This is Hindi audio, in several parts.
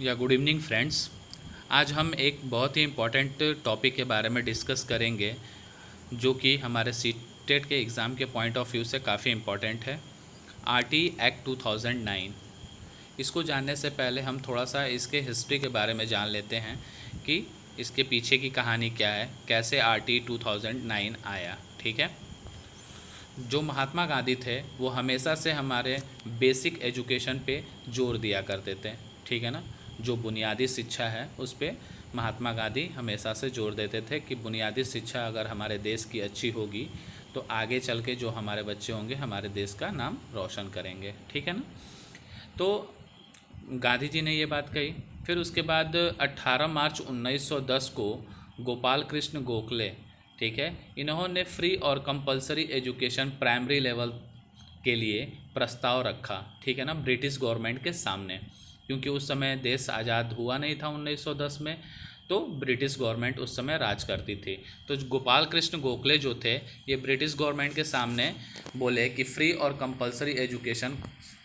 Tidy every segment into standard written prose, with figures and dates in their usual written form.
या गुड इवनिंग फ्रेंड्स। आज हम एक बहुत ही इम्पॉर्टेंट टॉपिक के बारे में डिस्कस करेंगे जो कि हमारे सीटेट के एग्ज़ाम के पॉइंट ऑफ व्यू से काफ़ी इम्पॉर्टेंट है। RT act 2009। इसको जानने से पहले हम थोड़ा सा इसके हिस्ट्री के बारे में जान लेते हैं कि इसके पीछे की कहानी क्या है, कैसे आरटी 2009 आया। ठीक है। जो महात्मा गांधी थे वो हमेशा से हमारे बेसिक एजुकेशन पे जोर दिया करते थे। ठीक है ना। जो बुनियादी शिक्षा है उस पे महात्मा गांधी हमेशा से जोर देते थे कि बुनियादी शिक्षा अगर हमारे देश की अच्छी होगी तो आगे चल के जो हमारे बच्चे होंगे हमारे देश का नाम रोशन करेंगे। ठीक है ना। तो गांधी जी ने ये बात कही। फिर उसके बाद 18 मार्च 1910 को गोपाल कृष्ण गोखले, ठीक है, इन्होंने फ्री और कंपलसरी एजुकेशन प्राइमरी लेवल के लिए प्रस्ताव रखा। ठीक है ना, ब्रिटिश गवर्नमेंट के सामने, क्योंकि उस समय देश आज़ाद हुआ नहीं था 1910 में, तो ब्रिटिश गवर्नमेंट उस समय राज करती थी। तो गोपाल कृष्ण गोखले जो थे ये ब्रिटिश गवर्नमेंट के सामने बोले कि फ्री और कंपलसरी एजुकेशन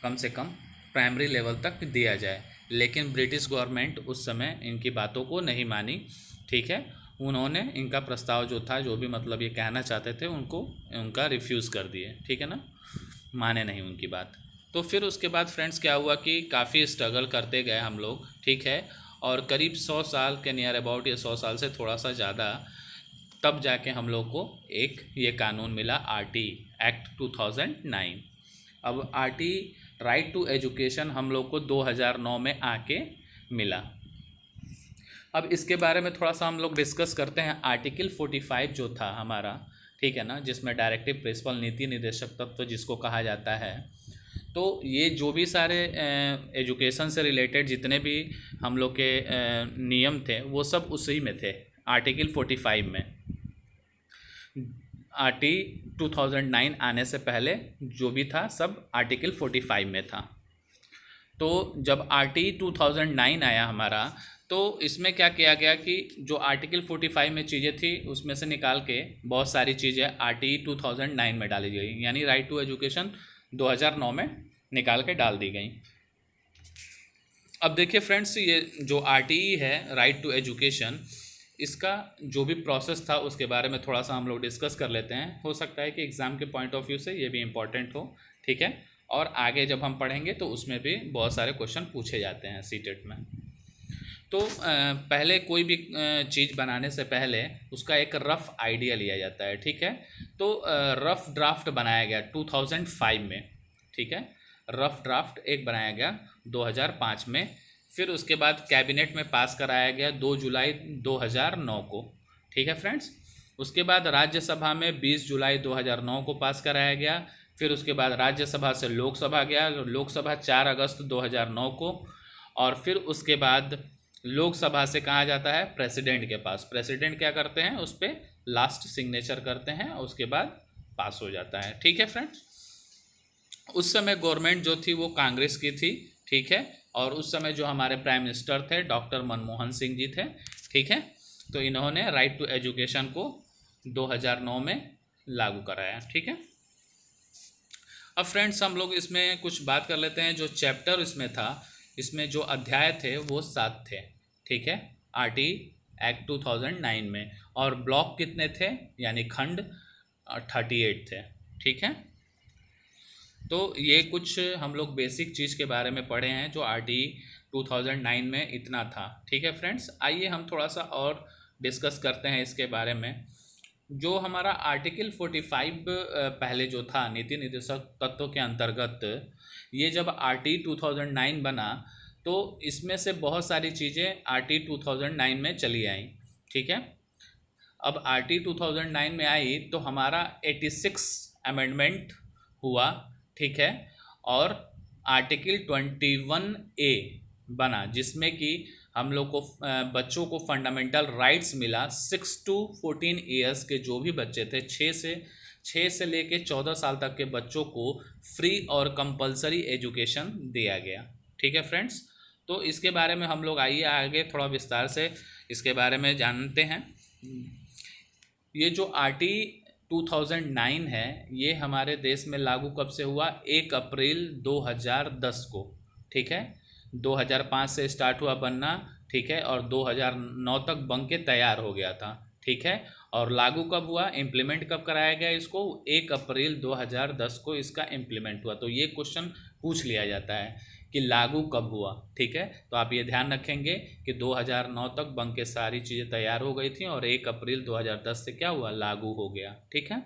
कम से कम प्राइमरी लेवल तक दिया जाए, लेकिन ब्रिटिश गवर्नमेंट उस समय इनकी बातों को नहीं मानी। ठीक है। उन्होंने इनका प्रस्ताव जो था, जो भी मतलब ये कहना चाहते थे, उनको उनका रिफ्यूज़ कर दिए। ठीक है ना, माने नहीं उनकी बात। तो फिर उसके बाद फ्रेंड्स क्या हुआ कि काफ़ी स्ट्रगल करते गए हम लोग। ठीक है। और करीब 100 साल के नियर अबाउट, या 100 साल से थोड़ा सा ज़्यादा, तब जाके हम लोग को एक ये कानून मिला, आरटी एक्ट 2009। अब आरटी राइट टू एजुकेशन हम लोग को 2009 में आके मिला। अब इसके बारे में थोड़ा सा हम लोग डिस्कस करते हैं। आर्टिकल 45 जो था हमारा, ठीक है ना, जिसमें डायरेक्टिव प्रिंसिपल नीति निर्देशक तत्व जिसको कहा जाता है, तो ये जो भी सारे एजुकेशन से रिलेटेड जितने भी हम लोग के नियम थे वो सब उसी में थे, आर्टिकल 45 में। आरटी 2009 आने से पहले जो भी था सब आर्टिकल 45 में था। तो जब आरटी 2009 आया हमारा, तो इसमें क्या किया गया कि जो आर्टिकल 45 में चीज़ें थी उसमें से निकाल के बहुत सारी चीज़ें आरटी 2009 में डाली गई, यानी राइट टू एजुकेशन 2009 में निकाल के डाल दी गई। अब देखिए फ्रेंड्स, ये जो आरटीई है, राइट टू एजुकेशन, इसका जो भी प्रोसेस था उसके बारे में थोड़ा सा हम लोग डिस्कस कर लेते हैं। हो सकता है कि एग्ज़ाम के पॉइंट ऑफ व्यू से ये भी इम्पॉर्टेंट हो। ठीक है। और आगे जब हम पढ़ेंगे तो उसमें भी बहुत सारे क्वेश्चन पूछे जाते हैं सीटेट में। तो पहले कोई भी चीज़ बनाने से पहले उसका एक रफ़ आइडिया लिया जाता है। ठीक है। तो रफ़ ड्राफ्ट बनाया गया 2005 में। ठीक है। रफ़ ड्राफ्ट एक बनाया गया 2005 में। फिर उसके बाद कैबिनेट में पास कराया गया 2 जुलाई 2009 को। ठीक है फ्रेंड्स। उसके बाद राज्यसभा में 20 जुलाई 2009 को पास कराया गया। फिर उसके बाद राज्यसभा से लोकसभा गया, लोकसभा 4 अगस्त 2009 को। और फिर उसके बाद लोकसभा से कहा जाता है प्रेसिडेंट के पास। प्रेसिडेंट क्या करते हैं, उस पर लास्ट सिग्नेचर करते हैं, उसके बाद पास हो जाता है। ठीक है फ्रेंड्स। उस समय गवर्नमेंट जो थी वो कांग्रेस की थी। ठीक है। और उस समय जो हमारे प्राइम मिनिस्टर थे डॉक्टर मनमोहन सिंह जी थे। ठीक है। तो इन्होंने राइट टू एजुकेशन को 2009 में लागू कराया। ठीक है। अब फ्रेंड्स हम लोग इसमें कुछ बात कर लेते हैं। जो चैप्टर इसमें था, इसमें जो अध्याय थे वो 7 थे। ठीक है। आरटी एक्ट 2009 में। और ब्लॉक कितने थे, यानी खंड 38 थे। ठीक है। तो ये कुछ हम लोग बेसिक चीज़ के बारे में पढ़े हैं जो आरटी 2009 में इतना था। ठीक है फ्रेंड्स। आइए हम थोड़ा सा और डिस्कस करते हैं इसके बारे में। जो हमारा आर्टिकल 45 पहले जो था नीति निर्देशक तत्व के अंतर्गत, ये जब आरटी 2009 बना तो इसमें से बहुत सारी चीज़ें आरटी 2009 में चली आई। ठीक है। अब आरटी 2009 में आई तो हमारा 86 अमेंडमेंट हुआ। ठीक है। और आर्टिकल 21A बना, जिसमें कि हम लोग को बच्चों को फंडामेंटल राइट्स मिला। 6 to 14 ईयर्स के जो भी बच्चे थे, 6 से लेके 14 साल तक के बच्चों को फ्री और कंपलसरी एजुकेशन दिया गया। ठीक है फ्रेंड्स। तो इसके बारे में हम लोग आइए आगे थोड़ा विस्तार से इसके बारे में जानते हैं। ये जो आरटी 2009 है ये हमारे देश में लागू कब से हुआ, 1 अप्रैल 2010 को। ठीक है। 2005 से स्टार्ट हुआ बनना, ठीक है, और 2009 तक बन के तैयार हो गया था, ठीक है। और लागू कब हुआ, इम्प्लीमेंट कब कराया गया इसको, 1 अप्रैल 2010 को इसका इम्प्लीमेंट हुआ। तो ये क्वेश्चन पूछ लिया जाता है कि लागू कब हुआ, ठीक है। तो आप ये ध्यान रखेंगे कि 2009 तक बन के सारी चीज़ें तैयार हो गई थी और 1 अप्रैल 2010 से क्या हुआ, लागू हो गया, ठीक है।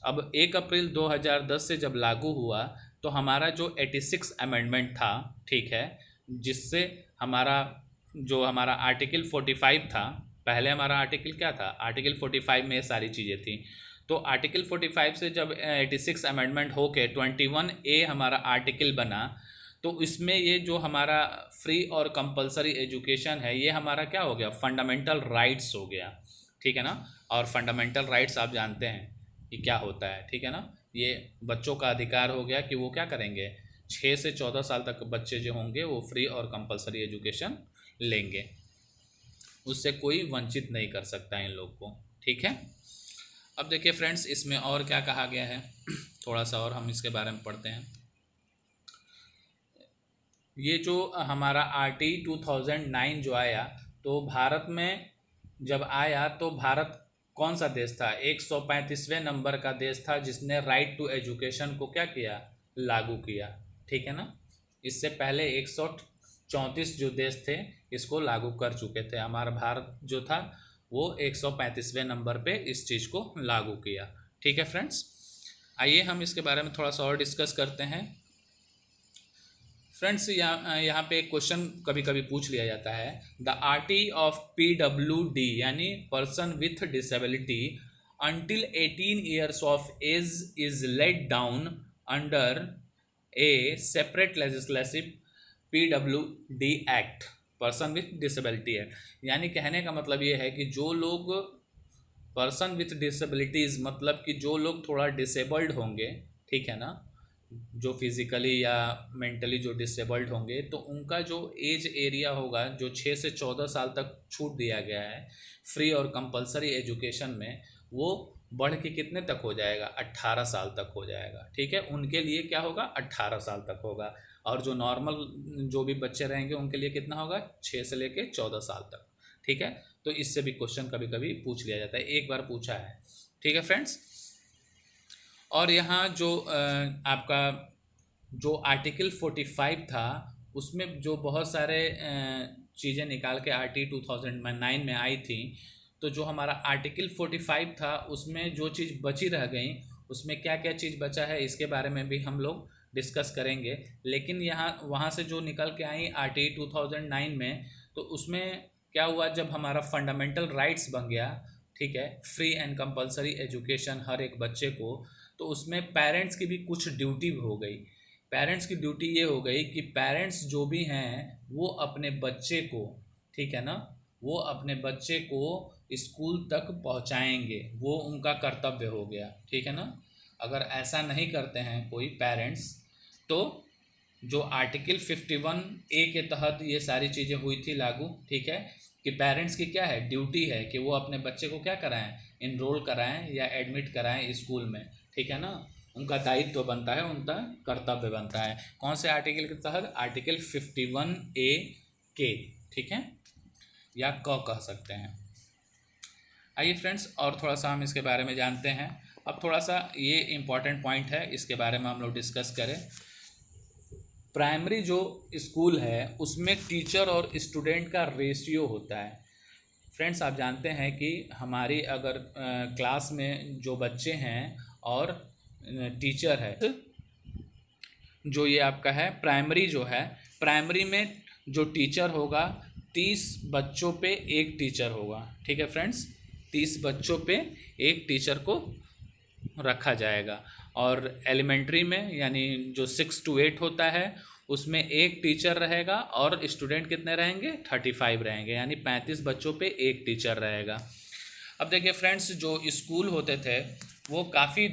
अब 1 अप्रैल 2010 से जब लागू हुआ तो हमारा जो 86 अमेंडमेंट था, ठीक है, जिससे हमारा आर्टिकल 45 था, पहले हमारा आर्टिकल क्या था, आर्टिकल 45 में ये सारी चीज़ें थी। तो आर्टिकल 45 से जब 86 अमेंडमेंट होके 21A हमारा आर्टिकल बना, तो इसमें ये जो हमारा फ्री और कंपलसरी एजुकेशन है, ये हमारा क्या हो गया, फंडामेंटल राइट्स हो गया, ठीक है ना। और फंडामेंटल राइट्स आप जानते हैं कि क्या होता है, ठीक है ना। ये बच्चों का अधिकार हो गया कि वो क्या करेंगे, 6 से 14 साल तक बच्चे जो होंगे वो फ्री और कंपलसरी एजुकेशन लेंगे, उससे कोई वंचित नहीं कर सकता इन लोग को, ठीक है। अब देखिए फ्रेंड्स, इसमें और क्या कहा गया है, थोड़ा सा और हम इसके बारे में पढ़ते हैं। ये जो हमारा RT 2009 जो आया, तो भारत में जब आया तो भारत कौन सा देश था, 135वें नंबर का देश था जिसने राइट टू एजुकेशन को क्या किया, लागू किया, ठीक है ना। इससे पहले 134 जो देश थे इसको लागू कर चुके थे, हमारा भारत जो था वो 135वें नंबर पे इस चीज़ को लागू किया, ठीक है फ्रेंड्स। आइए हम इसके बारे में थोड़ा सा और डिस्कस करते हैं। फ्रेंड्स, यहाँ पे एक क्वेश्चन कभी कभी पूछ लिया जाता है, द RT ऑफ PWD यानी person with disability until 18 years of age is laid down under a separate legislative PWD act, person with disability act. यानी कहने का मतलब ये है कि जो लोग पर्सन विथ डिसेबिलिटीज़ मतलब कि जो लोग थोड़ा डिसेबल्ड होंगे, ठीक है ना, जो फिज़िकली या मेंटली जो डिसेबल्ड होंगे, तो उनका जो एज एरिया होगा, जो 6 से 14 साल तक छूट दिया गया है फ्री और कंपलसरी एजुकेशन में, वो बढ़ के कितने तक हो जाएगा, 18 साल तक हो जाएगा, ठीक है। उनके लिए क्या होगा, 18 साल तक होगा। और जो नॉर्मल जो भी बच्चे रहेंगे उनके लिए कितना होगा, 6 से लेके 14 साल तक, ठीक है। तो इससे भी क्वेश्चन कभी कभी पूछ लिया जाता है, एक बार पूछा है, ठीक है फ्रेंड्स। और यहाँ जो आपका जो आर्टिकल 45 था उसमें जो बहुत सारे चीज़ें निकाल के RT 2009 में आई थी, तो जो हमारा आर्टिकल 45 था उसमें जो चीज़ बची रह गई, उसमें क्या क्या चीज़ बचा है इसके बारे में भी हम लोग डिस्कस करेंगे। लेकिन यहाँ वहाँ से जो निकल के आई RT 2009 में, तो उसमें क्या हुआ, जब हमारा फंडामेंटल राइट्स बन गया, ठीक है, फ्री एंड कंपलसरी एजुकेशन हर एक बच्चे को, तो उसमें पेरेंट्स की भी कुछ ड्यूटी हो गई। पेरेंट्स की ड्यूटी ये हो गई कि पेरेंट्स जो भी हैं वो अपने बच्चे को, ठीक है ना, वो अपने बच्चे को स्कूल तक पहुंचाएंगे, वो उनका कर्तव्य हो गया, ठीक है ना। अगर ऐसा नहीं करते हैं कोई पेरेंट्स, तो जो आर्टिकल 51A के तहत ये सारी चीज़ें हुई थी लागू, ठीक है, कि पेरेंट्स की क्या है, ड्यूटी है कि वो अपने बच्चे को क्या कराएं, इनरोल कराएं या एडमिट कराएं स्कूल में, ठीक है ना। उनका दायित्व तो बनता है, उनका कर्तव्य बनता है। कौन से आर्टिकल के तहत, आर्टिकल 51A के, ठीक है, या कह सकते हैं। आइए फ्रेंड्स, और थोड़ा सा हम इसके बारे में जानते हैं। अब थोड़ा सा ये इम्पॉर्टेंट पॉइंट है, इसके बारे में हम लोग डिस्कस करें। प्राइमरी जो स्कूल है उसमें टीचर और स्टूडेंट का रेशियो होता है। फ्रेंड्स, आप जानते हैं कि हमारी अगर क्लास में जो बच्चे हैं और टीचर है, जो ये आपका है प्राइमरी जो है, प्राइमरी में जो टीचर होगा 30 बच्चों पे एक टीचर होगा, ठीक है फ्रेंड्स, 30 बच्चों पे एक टीचर को रखा जाएगा। और एलिमेंट्री में यानी जो 6 to 8 होता है उसमें एक टीचर रहेगा और स्टूडेंट कितने रहेंगे, 35 रहेंगे, यानी 35 बच्चों पे एक टीचर रहेगा। अब देखिए फ्रेंड्स, जो स्कूल होते थे वो काफ़ी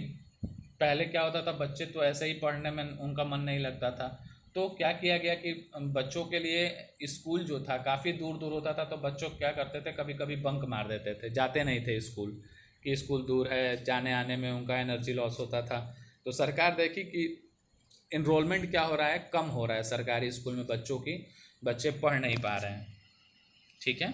पहले क्या होता था, बच्चे तो ऐसे ही पढ़ने में उनका मन नहीं लगता था, तो क्या किया गया कि बच्चों के लिए स्कूल जो था काफ़ी दूर दूर होता था, तो बच्चों क्या करते थे, कभी कभी बंक मार देते थे, जाते नहीं थे स्कूल, कि स्कूल दूर है, जाने आने में उनका एनर्जी लॉस होता था। तो सरकार देखी कि इनरोलमेंट क्या हो रहा है, कम हो रहा है सरकारी स्कूल में बच्चों की, बच्चे पढ़ नहीं पा रहे हैं। ठीक है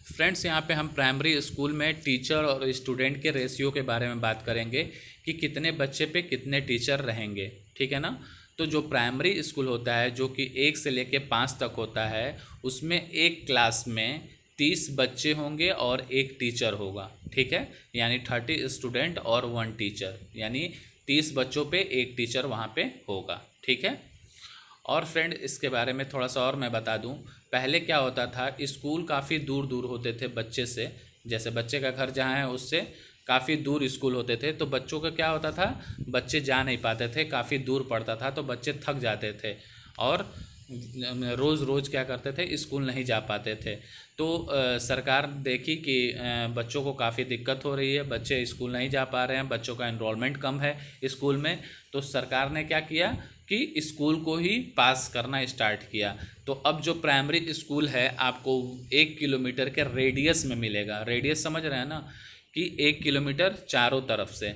फ्रेंड्स, यहाँ पे हम प्राइमरी स्कूल में टीचर और स्टूडेंट के रेशियो के बारे में बात करेंगे कि कितने बच्चे पे कितने टीचर रहेंगे। ठीक है ना। तो जो प्राइमरी स्कूल होता है जो कि 1 से लेकर 5 तक होता है, उसमें एक क्लास में 30 बच्चे होंगे और एक टीचर होगा। ठीक है, यानी 30 स्टूडेंट और 1 टीचर, यानी 30 बच्चों पे एक टीचर वहाँ पे होगा। ठीक है। और फ्रेंड इसके बारे में थोड़ा सा और मैं बता दूं, पहले क्या होता था, स्कूल काफ़ी दूर दूर होते थे बच्चे से, जैसे बच्चे का घर जहाँ है उससे काफ़ी दूर स्कूल होते थे, तो बच्चों का क्या होता था, बच्चे जा नहीं पाते थे, काफ़ी दूर पड़ता था, तो बच्चे थक जाते थे और रोज़ रोज़ क्या करते थे, स्कूल नहीं जा पाते थे। तो सरकार देखी कि बच्चों को काफ़ी दिक्कत हो रही है, बच्चे स्कूल नहीं जा पा रहे हैं, बच्चों का एनरोलमेंट कम है स्कूल में, तो सरकार ने क्या किया कि स्कूल को ही पास करना स्टार्ट किया। तो अब जो प्राइमरी स्कूल है आपको 1 किलोमीटर के रेडियस में मिलेगा। रेडियस समझ रहे हैं ना, कि 1 किलोमीटर चारों तरफ से,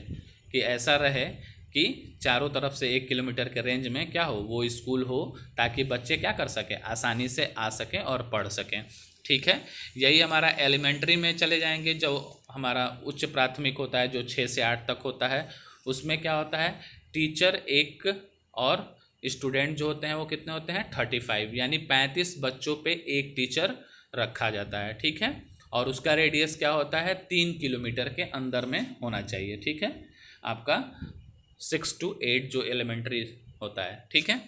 कि ऐसा रहे कि चारों तरफ से 1 किलोमीटर के रेंज में क्या हो, वो स्कूल हो, ताकि बच्चे क्या कर सकें, आसानी से आ सकें और पढ़ सकें। ठीक है, यही हमारा एलिमेंट्री में चले जाएंगे, जो हमारा उच्च प्राथमिक होता है जो 6 से 8 तक होता है, उसमें क्या होता है, टीचर एक और स्टूडेंट जो होते हैं वो कितने होते हैं, 35, यानी 35 बच्चों पे एक टीचर रखा जाता है। ठीक है, और उसका रेडियस क्या होता है, 3 किलोमीटर के अंदर में होना चाहिए। ठीक है, आपका 6 to 8 जो एलिमेंट्री होता है। ठीक है,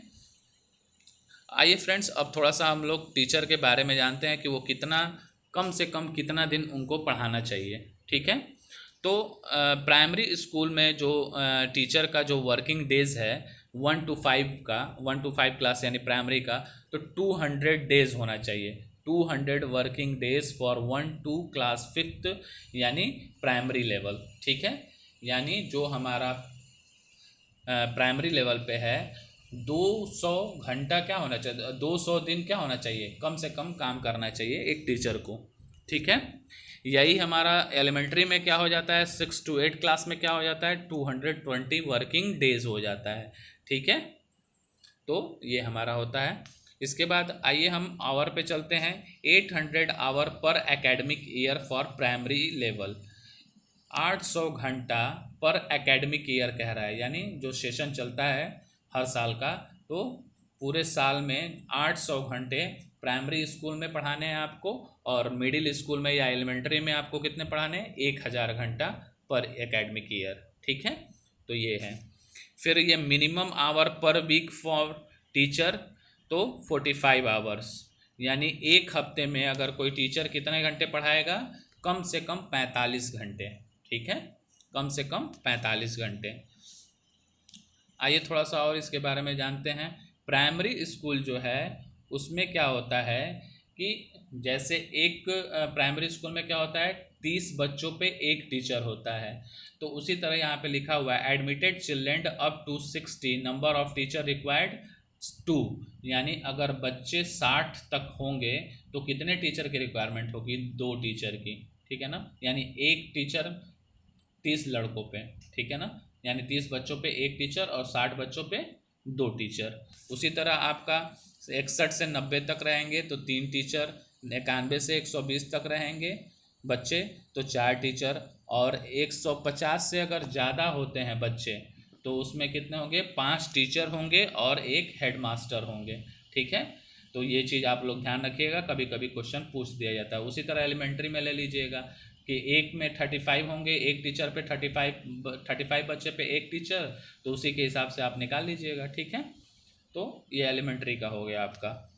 आइए फ्रेंड्स अब थोड़ा सा हम लोग टीचर के बारे में जानते हैं कि वो कितना, कम से कम कितना दिन उनको पढ़ाना चाहिए। ठीक है, तो प्राइमरी स्कूल में जो टीचर का जो वर्किंग डेज़ है 1 to 5 क्लास यानी प्राइमरी का, तो 200 डेज़ होना चाहिए। 200 working days for 1 to class 5th यानी प्राइमरी लेवल। ठीक है, यानी जो हमारा प्राइमरी लेवल पे है 200 घंटा क्या होना चाहिए, 200 दिन क्या होना चाहिए, कम से कम काम करना चाहिए एक टीचर को। ठीक है, यही हमारा एलिमेंट्री में क्या हो जाता है, 6 to 8 क्लास में क्या हो जाता है, 220 वर्किंग डेज हो जाता है। ठीक है, तो ये हमारा होता है। इसके बाद आइए हम आवर पे चलते हैं। 800 आवर पर academic year for primary level, 800 घंटा पर एकेडमिक ईयर कह रहा है, यानी जो सेशन चलता है हर साल का, तो पूरे साल में 800 घंटे प्राइमरी स्कूल में पढ़ाने हैं आपको, और मिडिल स्कूल में या एलिमेंट्री में आपको कितने पढ़ाने हैं, 1000 घंटा पर एकेडमिक ईयर। ठीक है, तो ये है। फिर ये minimum hour per week for teacher, तो 45 आवर्स, यानी एक हफ्ते में अगर कोई टीचर कितने घंटे पढ़ाएगा, कम से कम 45 घंटे। ठीक है, कम से कम 45 घंटे। आइए थोड़ा सा और इसके बारे में जानते हैं। प्राइमरी स्कूल जो है उसमें क्या होता है कि जैसे एक प्राइमरी स्कूल में क्या होता है, 30 बच्चों पे एक टीचर होता है, तो उसी तरह यहाँ पे लिखा हुआ है admitted children up to 60, number of teacher required 2, यानी अगर बच्चे 60 तक होंगे तो कितने टीचर की रिक्वायरमेंट होगी, 2 टीचर की। ठीक है ना, यानी एक टीचर 30 लड़कों पे। ठीक है ना, यानी 30 बच्चों पे एक टीचर और 60 बच्चों पे 2 टीचर। उसी तरह आपका 61 से 90 तक रहेंगे तो 3 टीचर, 91 से 120 तक रहेंगे बच्चे तो 4 टीचर, और 150 से अगर ज़्यादा होते हैं बच्चे तो उसमें कितने होंगे, 5 टीचर होंगे और एक हेडमास्टर होंगे। ठीक है, तो ये चीज़ आप लोग ध्यान रखिएगा, कभी कभी क्वेश्चन पूछ दिया जाता है। उसी तरह एलिमेंट्री में ले लीजिएगा कि एक में 35 होंगे, एक टीचर पे 35 बच्चे पे एक टीचर, तो उसी के हिसाब से आप निकाल लीजिएगा। ठीक है, तो ये एलिमेंट्री का हो गया आपका।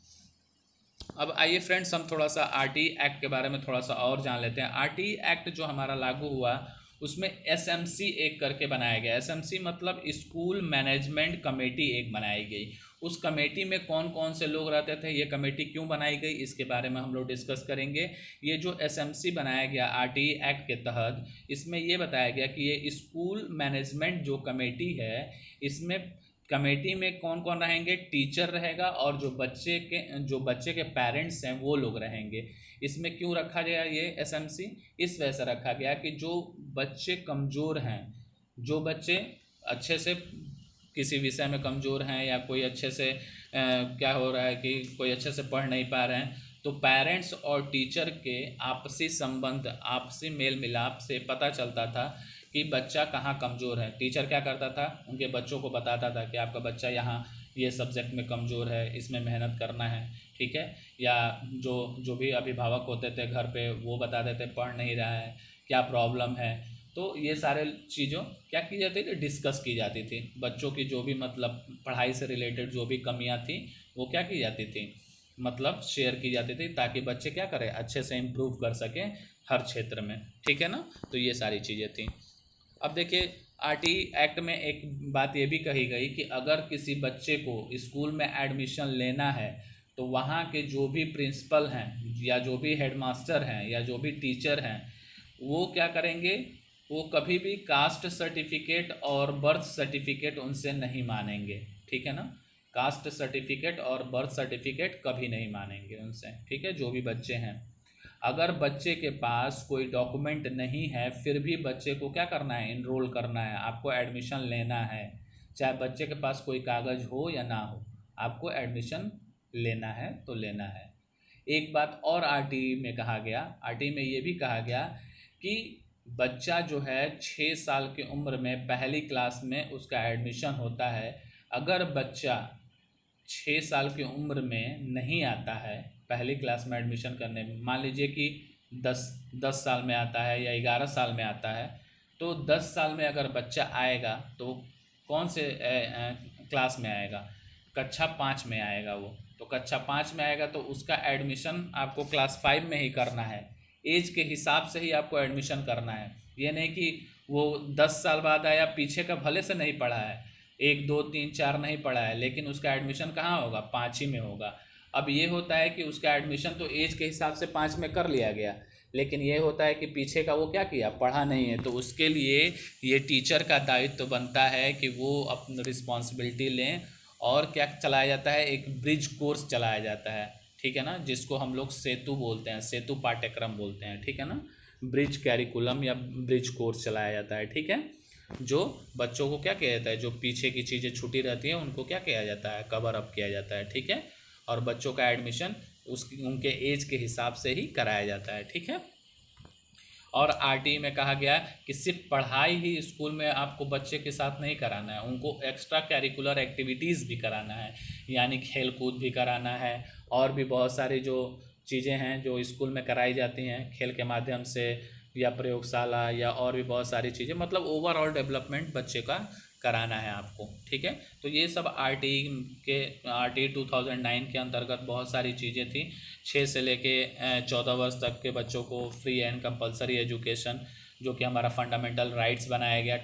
अब आइए फ्रेंड्स हम थोड़ा सा आरटीई एक्ट के बारे में थोड़ा सा और जान लेते हैं। आरटीई एक्ट जो हमारा लागू हुआ उसमें एसएमसी एक करके बनाया गया। एसएमसी मतलब स्कूल मैनेजमेंट कमेटी एक बनाई गई। उस कमेटी में कौन कौन से लोग रहते थे, ये कमेटी क्यों बनाई गई, इसके बारे में हम लोग डिस्कस करेंगे। ये जो एसएमसी बनाया गया आरटीई एक्ट के तहत, इसमें ये बताया गया कि ये स्कूल मैनेजमेंट जो कमेटी है, इसमें कमेटी में कौन कौन रहेंगे, टीचर रहेगा और जो बच्चे के पेरेंट्स हैं वो लोग रहेंगे। इसमें क्यों रखा गया ये एसएमसी, इस वजह से रखा गया कि जो बच्चे कमज़ोर हैं, जो बच्चे अच्छे से किसी विषय में कमज़ोर हैं या कोई अच्छे से क्या हो रहा है कि कोई अच्छे से पढ़ नहीं पा रहे हैं, तो पेरेंट्स और टीचर के आपसी संबंध, आपसी मेल मिलाप से पता चलता था कि बच्चा कहाँ कमज़ोर है। टीचर क्या करता था, उनके बच्चों को बताता था कि आपका बच्चा यहाँ ये सब्जेक्ट में कमज़ोर है, इसमें मेहनत करना है, ठीक है। या जो जो भी अभिभावक होते थे घर पे, वो बता देते पढ़ नहीं रहा है, क्या प्रॉब्लम है। तो ये सारे चीज़ों क्या की जाती थी, डिस्कस की जाती थी। बच्चों की जो भी मतलब पढ़ाई से रिलेटेड जो भी कमियां थी वो क्या की जाती थी, मतलब शेयर की जाती थी, ताकि बच्चे क्या करें, अच्छे से इम्प्रूव कर सकें हर क्षेत्र में, ठीक है ना। तो ये सारी चीज़ें थी। अब देखिए आरटी एक्ट में एक बात ये भी कही गई कि अगर किसी बच्चे को स्कूल में एडमिशन लेना है तो वहाँ के जो भी प्रिंसिपल हैं या जो भी हेडमास्टर हैं या जो भी टीचर हैं, वो क्या करेंगे, वो कभी भी कास्ट सर्टिफिकेट और बर्थ सर्टिफिकेट उनसे नहीं मानेंगे, ठीक है ना। कास्ट सर्टिफिकेट और बर्थ सर्टिफिकेट कभी नहीं मानेंगे उनसे, ठीक है, जो भी बच्चे हैं। अगर बच्चे के पास कोई डॉक्यूमेंट नहीं है फिर भी बच्चे को क्या करना है, इनरोल करना है, आपको एडमिशन लेना है, चाहे बच्चे के पास कोई कागज़ हो या ना हो, आपको एडमिशन लेना है तो लेना है। एक बात और आरटीई में कहा गया, आरटीई में ये भी कहा गया कि बच्चा जो है 6 साल की उम्र में पहली क्लास में उसका एडमिशन होता है। अगर बच्चा 6 साल की उम्र में नहीं आता है पहली क्लास में एडमिशन करने में, मान लीजिए कि 10 साल में आता है या 11 साल में आता है, तो 10 साल में अगर बच्चा आएगा तो कौन से क्लास में आएगा, कक्षा 5 में आएगा वो। तो कक्षा 5 में आएगा तो उसका एडमिशन आपको क्लास 5 में ही करना है, एज के हिसाब से ही आपको एडमिशन करना है। ये नहीं कि वो 10 साल बाद आया, पीछे का भले से नहीं पढ़ा है, 1 2 3 4 नहीं पढ़ा है, लेकिन उसका एडमिशन कहाँ होगा, 5 ही में होगा। अब ये होता है कि उसका एडमिशन तो एज के हिसाब से 5 में कर लिया गया, लेकिन ये होता है कि पीछे का वो क्या किया, पढ़ा नहीं है। तो उसके लिए ये टीचर का दायित्व बनता है कि वो अपनी रिस्पॉन्सिबिलिटी लें, और क्या चलाया जाता है, एक ब्रिज कोर्स चलाया जाता है, ठीक है ना, जिसको हम लोग सेतु बोलते हैं, सेतु पाठ्यक्रम बोलते हैं, ठीक है ना। ब्रिज कैरिकुलम या ब्रिज कोर्स चलाया जाता है, ठीक है। जो बच्चों को क्या किया जाता है, जो पीछे की चीज़ें छूटी रहती हैं उनको क्या किया जाता है, कवर अप किया जाता है, ठीक है। और बच्चों का एडमिशन उनके एज के हिसाब से ही कराया जाता है, ठीक है। और आरटीई में कहा गया कि सिर्फ पढ़ाई ही स्कूल में आपको बच्चे के साथ नहीं कराना है, उनको एक्स्ट्रा कैरिकुलर एक्टिविटीज़ भी कराना है, यानी खेल कूद भी कराना है, और भी बहुत सारी जो चीज़ें हैं जो स्कूल में कराई जाती हैं खेल के माध्यम से, या प्रयोगशाला, या और भी बहुत सारी चीज़ें, मतलब ओवरऑल डेवलपमेंट बच्चे का कराना है आपको, ठीक है। तो ये सब आरटीई 2009 के अंतर्गत बहुत सारी चीज़ें थी। 6 से लेके 14 वर्ष तक के बच्चों को फ्री एंड कंपलसरी एजुकेशन, जो कि हमारा फंडामेंटल राइट्स बनाया गया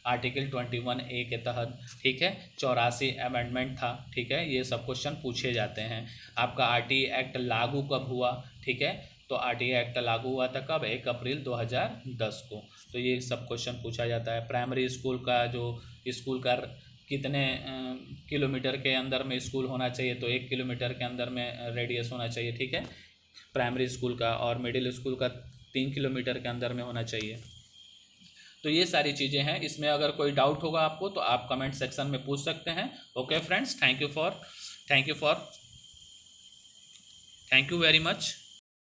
आर्टिकल 21A के तहत, ठीक है। 84 अमेंडमेंट था, ठीक है। ये सब क्वेश्चन पूछे जाते हैं। आपका आरटीई एक्ट लागू कब हुआ, ठीक है। तो आरटीई एक्ट लागू हुआ था कब, 1 अप्रैल 2010 को। तो ये सब क्वेश्चन पूछा जाता है। प्राइमरी स्कूल का जो स्कूल का कितने किलोमीटर के अंदर में स्कूल होना चाहिए, तो 1 किलोमीटर के अंदर में रेडियस होना चाहिए, ठीक है, प्राइमरी स्कूल का। और मिडिल स्कूल का 3 किलोमीटर के अंदर में होना चाहिए। तो ये सारी चीज़ें हैं। इसमें अगर कोई डाउट होगा आपको तो आप कमेंट सेक्शन में पूछ सकते हैं। Okay friends, thank you very much.